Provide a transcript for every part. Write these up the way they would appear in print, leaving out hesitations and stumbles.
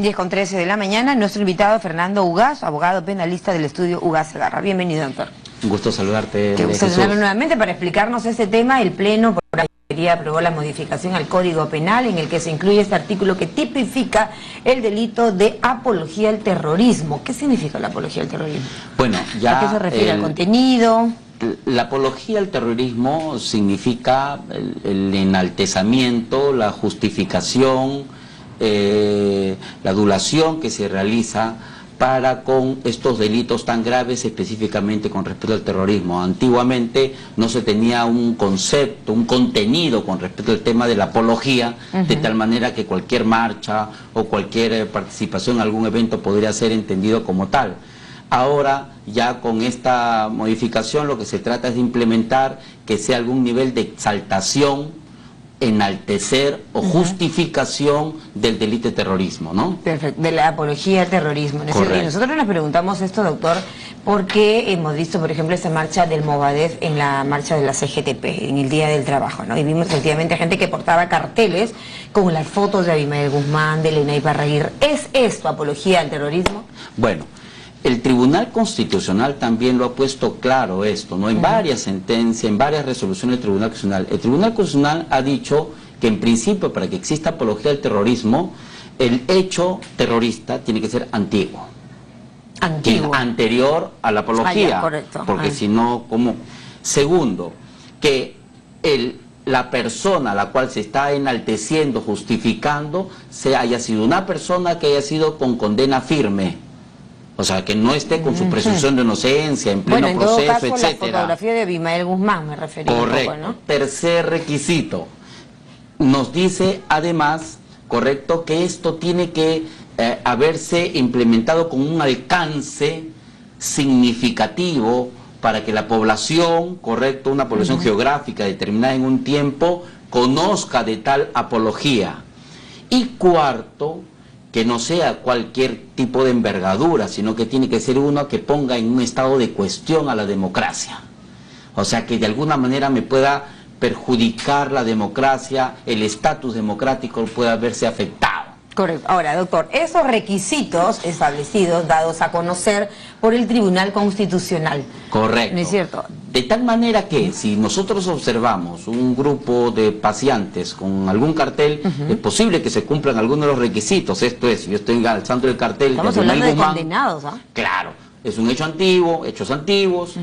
10:13 de la mañana, nuestro invitado Fernando Ugaz, abogado penalista del estudio Ugaz Segarra. Bienvenido, doctor. Un gusto saludarte. Qué gusto tenerlo nuevamente para explicarnos este tema. El Pleno por la mayoría aprobó la modificación al Código Penal en el que se incluye este artículo que tipifica el delito de apología al terrorismo. ¿Qué significa la apología al terrorismo? Bueno, ya... ¿A qué se refiere? ¿Al contenido? La apología al terrorismo significa el enaltezamiento, la justificación, la adulación que se realiza para con estos delitos tan graves, específicamente con respecto al terrorismo. Antiguamente no se tenía un concepto, un contenido con respecto al tema de la apología, de tal manera que cualquier marcha o cualquier participación en algún evento podría ser entendido como tal. Ahora, ya con esta modificación, lo que se trata es de implementar que sea algún nivel de exaltación, enaltecer o justificación del delito de terrorismo, ¿no? Perfecto, de la apología al terrorismo. Y nosotros nos preguntamos esto, doctor, porque hemos visto, por ejemplo, esta marcha del Movadef en la marcha de la CGTP, en el Día del Trabajo, ¿no? Y vimos efectivamente gente que portaba carteles con las fotos de Abimael Guzmán, de Elena Iparraguirre. ¿Es esto apología al terrorismo? Bueno, el Tribunal Constitucional también lo ha puesto claro esto, ¿no? En varias sentencias, en varias resoluciones del Tribunal Constitucional. El Tribunal Constitucional ha dicho que en principio para que exista apología al terrorismo, el hecho terrorista tiene que ser antiguo. Antiguo. Anterior a la apología. Ya, correcto. Porque si no, ¿cómo? Segundo, que la persona a la cual se está enalteciendo, justificando, haya sido una persona que haya sido con condena firme. O sea, que no esté con su presunción de inocencia, en pleno proceso, en todo caso, etcétera. La fotografía de Abimael Guzmán me refería. Correcto. Un poco, ¿no? Tercer requisito. Nos dice, además, correcto, que esto tiene que haberse implementado con un alcance significativo para que la población, correcto, una población geográfica determinada en un tiempo, conozca de tal apología. Y cuarto, que no sea cualquier tipo de envergadura, sino que tiene que ser uno que ponga en un estado de cuestión a la democracia. O sea, que de alguna manera me pueda perjudicar la democracia, el estatus democrático pueda verse afectado. Correcto. Ahora, doctor, esos requisitos establecidos, dados a conocer por el Tribunal Constitucional. Correcto. ¿No es cierto? De tal manera que si nosotros observamos un grupo de paseantes con algún cartel, es posible que se cumplan algunos de los requisitos. Esto es, yo estoy alzando el cartel. Estamos hablando de condenados, ¿ah? Claro, es un hecho antiguo, hechos antiguos,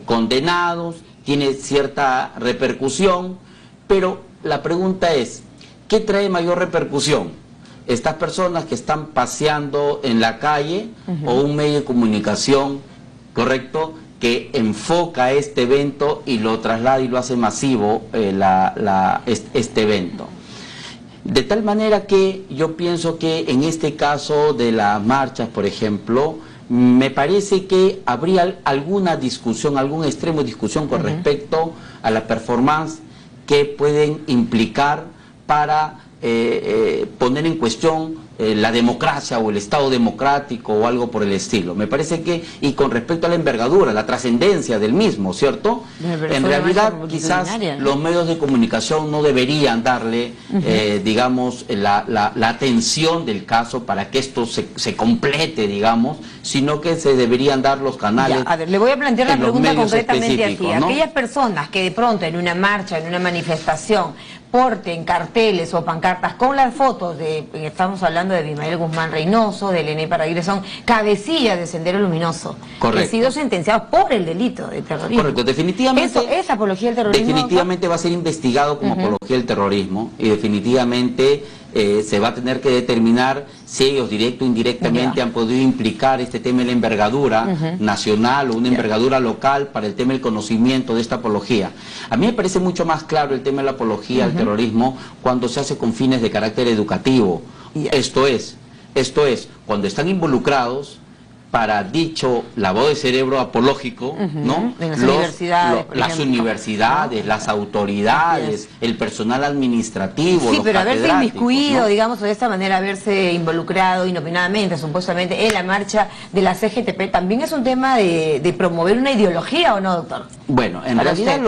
condenados, tiene cierta repercusión, pero la pregunta es, ¿qué trae mayor repercusión? Estas personas que están paseando en la calle o un medio de comunicación, correcto, que enfoca este evento y lo traslada y lo hace masivo este evento. De tal manera que yo pienso que en este caso de las marchas, por ejemplo, me parece que habría alguna discusión, algún extremo de discusión con respecto a la performance que pueden implicar para poner en cuestión la democracia o el Estado democrático o algo por el estilo. Me parece que, y con respecto a la envergadura, la trascendencia del mismo, ¿cierto? En realidad, quizás los medios de comunicación no deberían darle, digamos, la atención del caso para que esto se complete, digamos, sino que se deberían dar los canales. Ya, a ver, le voy a plantear la pregunta concretamente así. ¿No? Aquellas personas que de pronto en una marcha, en una manifestación, porten carteles o pancartas con las fotos de, estamos hablando de Abimael Guzmán Reynoso, de Elena Iparraguirre, son cabecillas de Sendero Luminoso, correcto, que han sido sentenciados por el delito de terrorismo. Correcto, definitivamente. ¿Eso es apología del terrorismo? Definitivamente va a ser investigado como apología del terrorismo y definitivamente se va a tener que determinar si ellos directo o indirectamente han podido implicar este tema de la envergadura nacional o una envergadura local para el tema del conocimiento de esta apología. A mí me parece mucho más claro el tema de la apología al terrorismo cuando se hace con fines de carácter educativo. Esto es, cuando están involucrados para dicho lavado de cerebro apológico, ¿no? En las universidades, las autoridades, el personal administrativo, sí, los pero haberse inmiscuido, ¿no? digamos, de esta manera, haberse involucrado inopinadamente, supuestamente, en la marcha de la CGTP, también es un tema de promover una ideología, ¿o no, doctor? Bueno, en realidad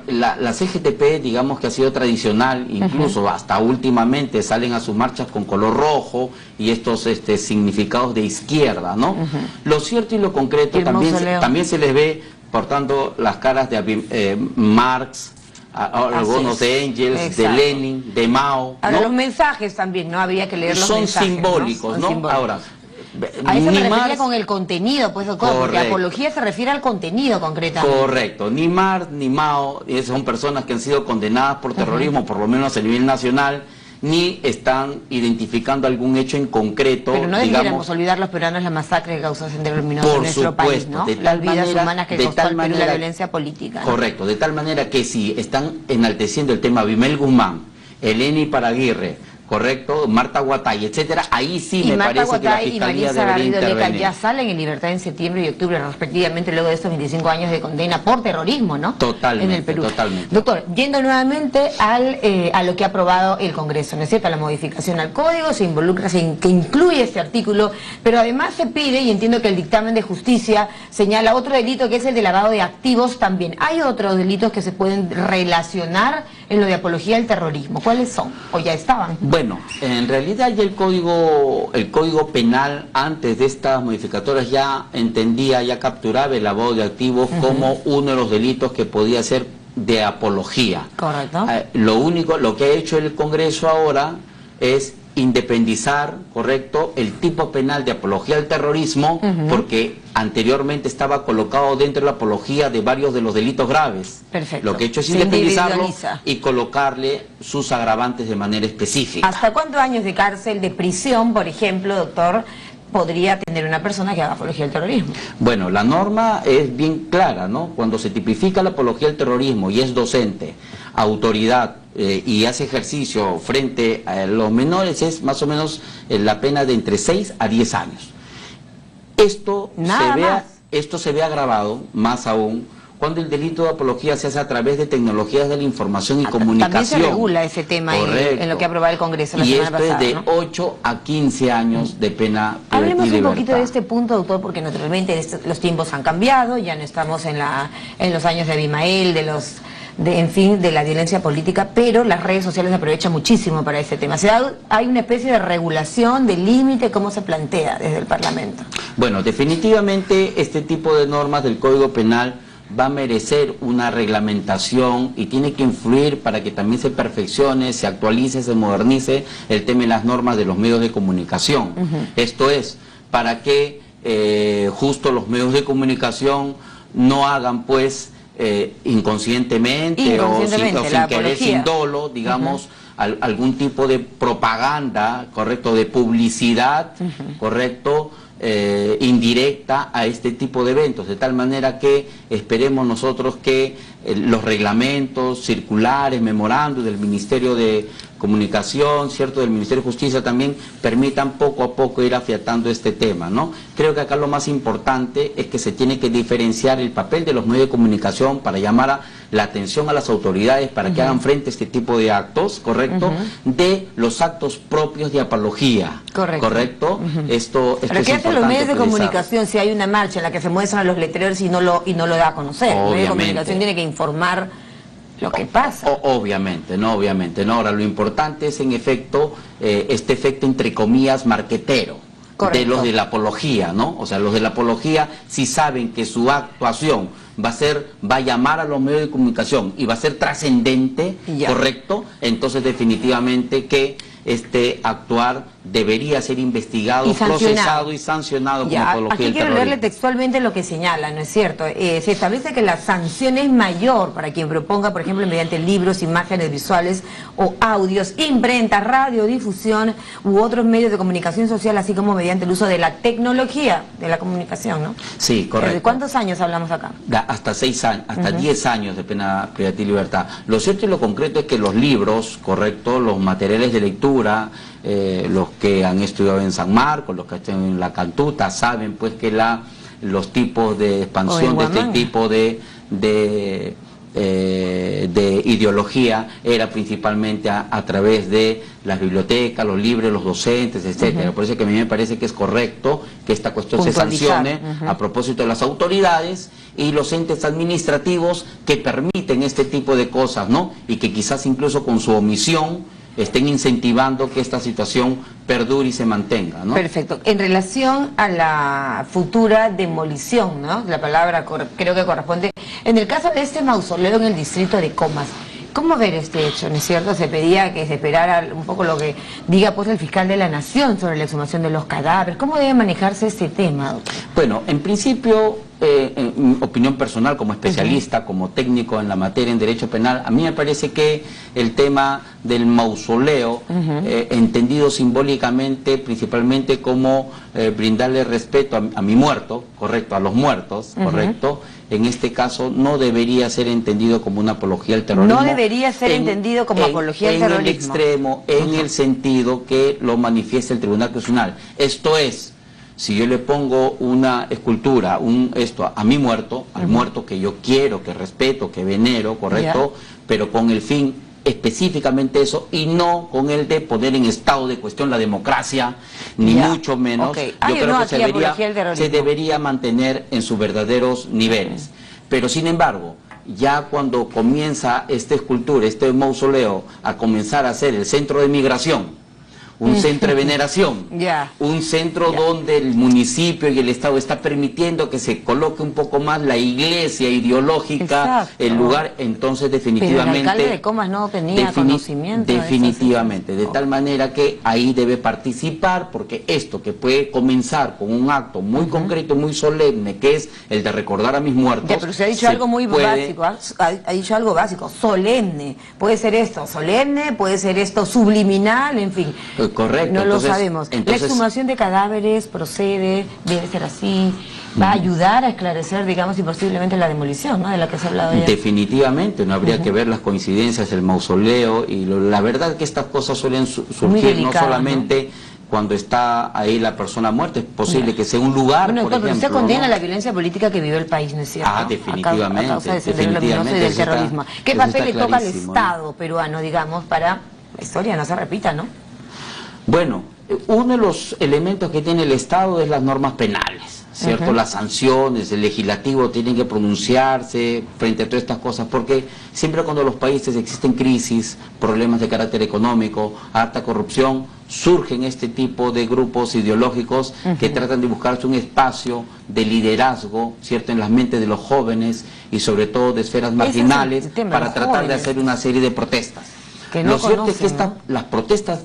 la CGTP, digamos que ha sido tradicional, incluso hasta últimamente salen a sus marchas con color rojo y estos significados de izquierda, ¿no? Lo cierto y lo concreto también se les ve portando las caras de Marx, algunos de Engels, de Lenin, de Mao. Ahora, los mensajes también, ¿no? Habría que leer los mensajes. Son simbólicos, ¿no? Ahora, a eso me refiero con el contenido, pues, doctor, porque apología se refiere al contenido concretamente. Correcto. Ni Marx ni Mao son personas que han sido condenadas por terrorismo, por lo menos a nivel nacional, ni están identificando algún hecho en concreto. Pero no deberíamos olvidar los peruanos la masacre que causó en nuestro país, ¿no? Las vidas humanas que costó al Perú, la violencia política, ¿no? Correcto, de tal manera que si están enalteciendo el tema Abimel Guzmán, Eleni Paraguirre, correcto, Marta Guatay, etcétera, ahí sí me parece que la Fiscalía debería intervenir. Ya salen en libertad en septiembre y octubre, respectivamente, luego de estos 25 años de condena por terrorismo, ¿no? Totalmente, en el Perú. Totalmente. Doctor, yendo nuevamente a lo que ha aprobado el Congreso, ¿no es cierto? La modificación al Código, que incluye este artículo, pero además se pide, y entiendo que el dictamen de justicia señala otro delito que es el de lavado de activos también. ¿Hay otros delitos que se pueden relacionar en lo de apología al terrorismo? ¿Cuáles son? ¿O ya estaban? Bueno, en realidad ya el código penal antes de estas modificatorias ya entendía, ya capturaba el lavado de activos como uno de los delitos que podía ser de apología. Correcto. Lo que ha hecho el Congreso ahora es independizar, correcto, el tipo penal de apología al terrorismo, porque anteriormente estaba colocado dentro de la apología de varios de los delitos graves. Perfecto. Lo que he hecho es independizarlo y colocarle sus agravantes de manera específica. ¿Hasta cuántos años de cárcel, de prisión, por ejemplo, doctor, podría tener una persona que haga apología al terrorismo? Bueno, la norma es bien clara, ¿no? Cuando se tipifica la apología al terrorismo y es docente, autoridad, y hace ejercicio frente a los menores, es más o menos la pena de entre 6 a 10 años. Esto se ve agravado, más aún, cuando el delito de apología se hace a través de tecnologías de la información y comunicación. También se regula ese tema en lo que aprobó el Congreso la semana pasada. Y esto es de 8 a 15 años de pena y Hablemos libertad. Un poquito de este punto, doctor, porque naturalmente los tiempos han cambiado, ya no estamos en los años de Abimael, de la violencia política, pero las redes sociales aprovechan muchísimo para este tema. O sea, hay una especie de regulación, de límite, ¿cómo se plantea desde el Parlamento? Bueno, definitivamente este tipo de normas del Código Penal va a merecer una reglamentación y tiene que influir para que también se perfeccione, se actualice, se modernice el tema de las normas de los medios de comunicación. Esto es, para que justo los medios de comunicación no hagan pues inconscientemente o sin querer, sin dolo, digamos, algún tipo de propaganda, correcto, de publicidad, correcto, indirecta a este tipo de eventos, de tal manera que esperemos nosotros que los reglamentos, circulares, memorandos del Ministerio de Comunicación, cierto, del Ministerio de Justicia también permitan poco a poco ir afiatando este tema, ¿no? Creo que acá lo más importante es que se tiene que diferenciar el papel de los medios de comunicación para llamar la atención a las autoridades para que hagan frente a este tipo de actos, ¿correcto? De los actos propios de apología, ¿correcto? Esto ¿Pero es qué hacen los medios de priorizarlo. comunicación si hay una marcha en la que se muestran los letreros y no lo da a conocer? El medio de comunicación tiene que informar lo que pasa. Obviamente, no. Ahora, lo importante es, en efecto, este efecto, entre comillas, marquetero. Correcto. De los de la apología, ¿no? O sea, los de la apología sí saben que su actuación va a llamar a los medios de comunicación y va a ser trascendente, ¿correcto? Entonces, definitivamente que este actuar debería ser investigado, procesado y sancionado como apología del terrorismo. Aquí quiero leerle textualmente lo que señala, ¿no es cierto? Se establece que la sanción es mayor para quien proponga, por ejemplo, mediante libros, imágenes visuales o audios, imprenta, radiodifusión u otros medios de comunicación social, así como mediante el uso de la tecnología de la comunicación, ¿no? Sí, correcto. ¿De cuántos años hablamos acá? Hasta 6 años, hasta 10 años de pena privativa de libertad. Lo cierto y lo concreto es que los libros, correcto, los materiales de lectura, los que han estudiado en San Marcos, los que están en la Cantuta, saben pues que los tipos de expansión de este tipo de de ideología era principalmente a través de las bibliotecas, los libros, los docentes, etcétera. Por eso que a mí me parece que es correcto que esta cuestión se sancione a propósito de las autoridades y los entes administrativos que permiten este tipo de cosas, ¿no? Y que quizás incluso con su omisión estén incentivando que esta situación perdure y se mantenga, ¿no? Perfecto. En relación a la futura demolición, ¿no? La palabra creo que corresponde. En el caso de este mausoleo en el distrito de Comas, ¿cómo ver este hecho? ¿No es cierto? Se pedía que se esperara un poco lo que diga pues el fiscal de la Nación sobre la exhumación de los cadáveres. ¿Cómo debe manejarse este tema, doctor? Bueno, en principio, en opinión personal, como especialista, como técnico en la materia en derecho penal, a mí me parece que el tema del mausoleo, entendido simbólicamente, principalmente como brindarle respeto a mi muerto, correcto, a los muertos, correcto, en este caso no debería ser entendido como una apología al terrorismo. No debería ser entendido como apología al terrorismo. En el extremo, en el sentido que lo manifiesta el Tribunal Constitucional. Esto es, si yo le pongo una escultura, esto a mi muerto, al muerto que yo quiero, que respeto, que venero, correcto, pero con el fin específicamente eso y no con el de poner en estado de cuestión la democracia, ni mucho menos. Yo creo que se debería mantener en sus verdaderos niveles. Pero sin embargo, ya cuando comienza esta escultura, este mausoleo, a comenzar a ser el centro de migración, un centro de veneración, un centro donde el municipio y el Estado está permitiendo que se coloque un poco más la iglesia ideológica, el lugar, entonces definitivamente... Pero el alcalde de Comas no tenía conocimiento. Definitivamente, de tal manera que ahí debe participar, porque esto que puede comenzar con un acto muy concreto, muy solemne, que es el de recordar a mis muertos... Ya, pero se ha dicho algo muy básico, ha dicho algo básico, solemne, puede ser esto solemne, puede ser esto subliminal, en fin... Correcto. No lo sabemos. La exhumación de cadáveres procede, debe ser así, va a ayudar a esclarecer, digamos, y posiblemente la demolición, ¿no?, de la que se ha hablado ya. Definitivamente, no habría que ver las coincidencias, el mausoleo, y la verdad es que estas cosas suelen surgir no solamente... cuando está ahí la persona muerta, es posible que sea un lugar, bueno, por ejemplo. Pero usted condena la violencia política que vive el país, ¿no es cierto? Definitivamente. A causa del terrorismo. ¿Qué papel le toca al Estado peruano, digamos, para la historia no se repita, no? Bueno, uno de los elementos que tiene el Estado es las normas penales, ¿cierto? Las sanciones, el legislativo tiene que pronunciarse frente a todas estas cosas, porque siempre cuando los países existen crisis, problemas de carácter económico, alta corrupción, surgen este tipo de grupos ideológicos que tratan de buscarse un espacio de liderazgo, ¿cierto?, en las mentes de los jóvenes y sobre todo de esferas marginales para tratar de hacer una serie de protestas. Lo cierto es que las protestas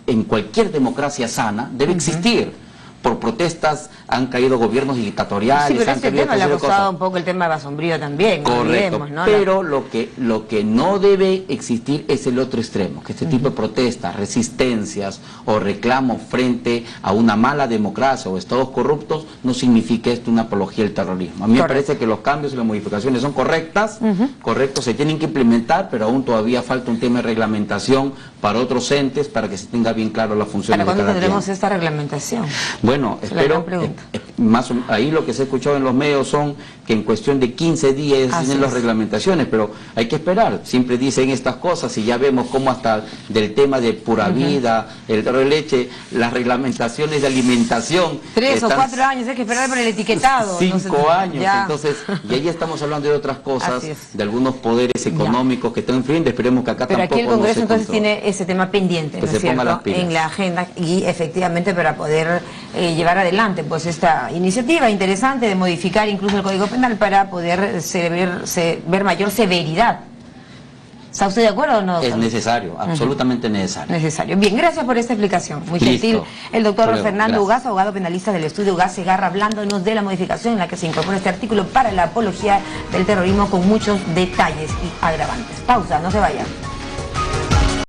en cualquier democracia sana debe existir. Por protestas han caído gobiernos dictatoriales. Sí, pero este tema le ha costado un poco el tema de Basombrío también. Correcto, no, ¿no? Pero lo que no debe existir es el otro extremo, que este tipo de protestas, resistencias o reclamos frente a una mala democracia o estados corruptos no significa esto una apología del terrorismo. A mí me parece que los cambios y las modificaciones son correctas, se tienen que implementar, pero aún todavía falta un tema de reglamentación para otros entes para que se tenga bien claro la función de cada ¿Para cuándo tendremos esta reglamentación? Bueno, espero, ahí lo que se ha escuchado en los medios son que en cuestión de 15 días tienen las reglamentaciones, pero hay que esperar, siempre dicen estas cosas y ya vemos cómo hasta del tema de pura vida, el de leche, las reglamentaciones de alimentación. 3 o 4 años, hay que esperar por el etiquetado. 5 años, entonces, y ahí estamos hablando de otras cosas, de algunos poderes económicos que están enfrente, esperemos que acá tampoco. Pero aquí el Congreso entonces tiene ese tema pendiente, ¿no es cierto?, en la agenda y efectivamente para poder llevar adelante pues esta iniciativa interesante de modificar incluso el Código Penal para poder ver mayor severidad. ¿Está usted de acuerdo o no, doctor? Es necesario, absolutamente necesario. Bien, gracias por esta explicación, muy gentil. El doctor Fernando Ugaz, abogado penalista del estudio Ugaz Segarra, hablándonos de la modificación en la que se incorpora este artículo para la apología del terrorismo con muchos detalles y agravantes. Pausa, no se vaya.